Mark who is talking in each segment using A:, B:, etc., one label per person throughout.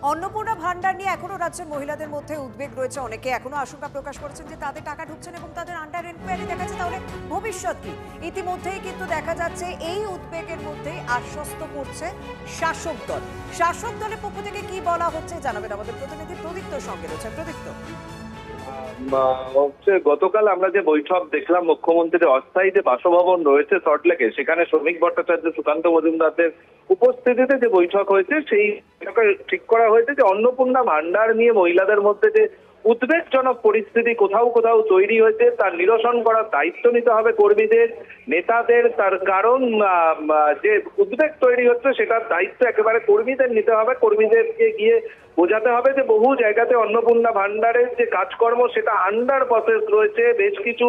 A: অন্নপূর্ণা ভান্ডার নিয়ে এখনো রাজ্যের মহিলাদের মধ্যে উদ্বেগ রয়েছে। অনেকে এখনো আশঙ্কা প্রকাশ করেছেন যে তাদের টাকা ঢুকছেন এবং তাদের আন্ডার এনকোয়ারি দেখাচ্ছে, তাহলে ভবিষ্যৎ কি? ইতিমধ্যেই কিন্তু দেখা যাচ্ছে এই উদ্বেগের মধ্যেই আশ্বস্ত করছে শাসক দল। শাসক দলের পক্ষ থেকে কি বলা হচ্ছে জানাবেন আমাদের প্রতিনিধি প্রদীপ্তর সঙ্গে রয়েছে। প্রদীপ্ত,
B: গতকাল আমরা যে বৈঠক দেখলাম, মুখ্যমন্ত্রীর অস্থায়ী যে বাসভবন রয়েছে সল্টলেকে, সেখানে শ্রমিক ভট্টাচার্য, সুকান্ত মজুমদারদের উপস্থিতিতে যে বৈঠক হয়েছে, সেই বৈঠকে ঠিক করা হয়েছে যে অন্নপূর্ণা ভান্ডার নিয়ে মহিলাদের মধ্যে যে উদ্বেগজনক পরিস্থিতি কোথাও কোথাও তৈরি হয়েছে, তার নিরসন করার দায়িত্ব নিতে হবে কর্মীদের, নেতাদের। তার কারণ যে উদ্বেগ তৈরি হচ্ছে সেটার দায়িত্ব একেবারে কর্মীদের নিতে হবে। কর্মীদেরকে গিয়ে বোঝাতে হবে যে বহু জায়গাতে অন্নপূর্ণা ভান্ডারের যে কাজকর্ম সেটা আন্ডার প্রসেস রয়েছে, বেশ কিছু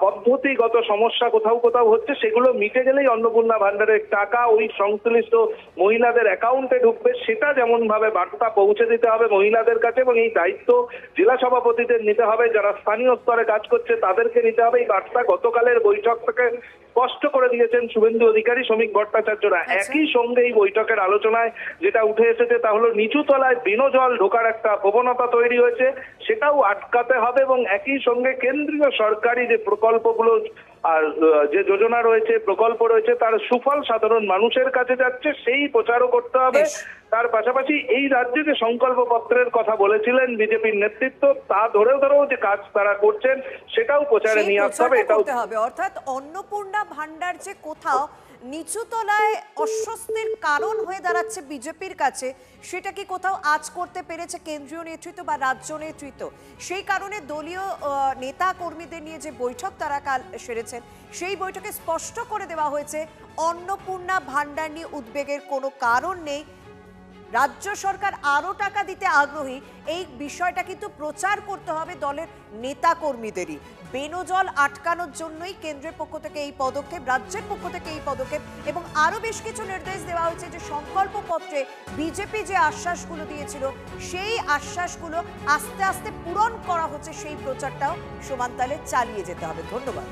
B: পদ্ধতিগত সমস্যা কোথাও কোথাও হচ্ছে, সেগুলো মিটে গেলেই অন্নপূর্ণা ভান্ডারের টাকা ওই সংশ্লিষ্ট মহিলাদের অ্যাকাউন্টে ঢুকবে। সেটা যেমন ভাবে বার্তা পৌঁছে দিতে হবে মহিলাদের কাছে, এবং এই দায়িত্ব জেলা সভাপতিদের নিতে হবে, যারা স্থানীয় স্তরে কাজ করছে তাদেরকে নিতে হবে। এই বার্তা গতকালের বৈঠক থেকে স্পষ্ট করে দিয়েছেন শুভেন্দু অধিকারী, শ্রমিক ভট্টাচার্যরা। একই সঙ্গে এই বৈঠকের আলোচনায় যেটা উঠে এসেছে তা হলো নিচু তলায় জল ঢোকার একটা প্রবণতা তৈরি হয়েছে, সেটাও আটকাতে হবে। এবং একই সঙ্গে কেন্দ্রীয় সরকারি যে প্রকল্পগুলো আর যে যোজনা রয়েছে, প্রকল্প রয়েছে, তার সুফল সাধারণ মানুষের কাছে যাচ্ছে, সেই প্রচারও করতে হবে। তার পাশাপাশি এই রাজ্যে যে সংকল্প পত্রের কথা বলেছিলেন বিজেপির নেতৃত্ব, তা ধরেও যে কাজ তারা করছেন সেটাও প্রচারে নিয়ে আসতে হবে। এটাও
A: হবে, অর্থাৎ অন্নপূর্ণা ভান্ডার যে কোথাও নিচুতলায় অস্বস্তির কারণ হয়ে দাঁড়াচ্ছে বিজেপির কাছে, সেটা কি কোথাও আজ করতে পেরেছে কেন্দ্রীয় নেতৃত্ব বা রাজ্য নেতৃত্ব? সেই কারণে দলীয় নেতা কর্মীদের নিয়ে যে বৈঠক তারা কাল সেরেছেন, সেই বৈঠকে স্পষ্ট করে দেওয়া হয়েছে অন্নপূর্ণা ভান্ডার নিয়ে উদ্বেগের কোনো কারণ নেই। রাজ্য সরকার আরো টাকা দিতে আগ্রহী, এই বিষয়টা কিন্তু প্রচার করতে হবে দলের নেতা কর্মীদেরই। বেনজল আটকানোর জন্যই কেন্দ্রের পক্ষ থেকে এই পদক্ষেপ, রাজ্যের পক্ষ থেকে এই পদক্ষেপ, এবং আরো বেশ কিছু নির্দেশ দেওয়া হয়েছে যে সংকল্প পত্রে বিজেপি যে আশ্বাসগুলো দিয়েছিল সেই আশ্বাসগুলো আস্তে আস্তে পূরণ করা হচ্ছে, সেই প্রচারটাও সমানতালে চালিয়ে যেতে হবে। ধন্যবাদ।